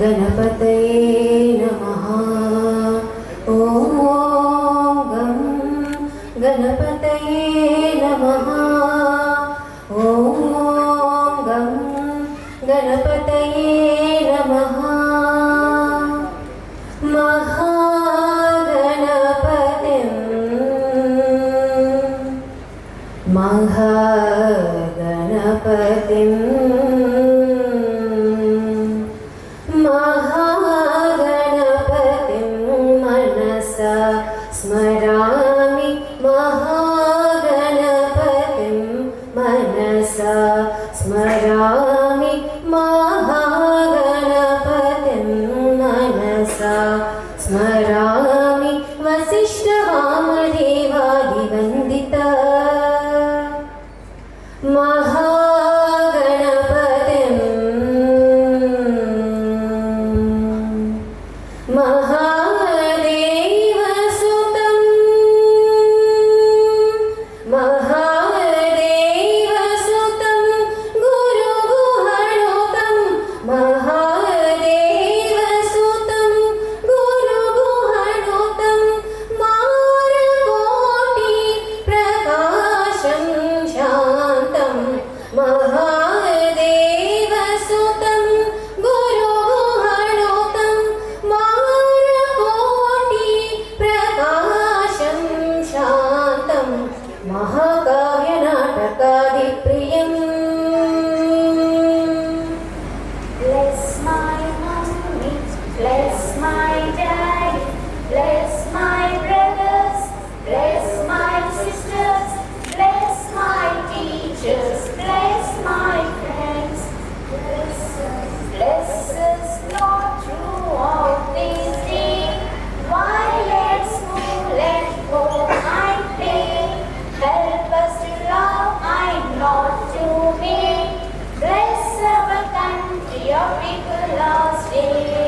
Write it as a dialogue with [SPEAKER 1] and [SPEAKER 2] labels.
[SPEAKER 1] गणपतये नमः। ॐ गं गणपतये नमः। ॐ गं गणपतये नमः। महागणपतिं मनसा स्मरामि। महागणपतिं मनसा स्मरामि। महागणपतिं मनसा स्मरामि। वसिष्ठवामदेवादिवन्दिता महागणपतिं महादेवसुतं महादेवसुतं गुरुगुहणुतं महादेवसुतं गुरुगुहणुतं मारकोटि प्रकाशं शान्तं महादेवसुतं गुरुगुहणुतं मारकोटि प्रकाशं शान्तं महाकाव्यनाटकादिप्रियम्।
[SPEAKER 2] Bless my mommy, bless my daddy, bless my brothers, bless my sisters, bless my teachers, bless my friends. Bless us, Lord, throughout this day. While at school and home I play, help us to love and not to hate. Bless our country of people lost day.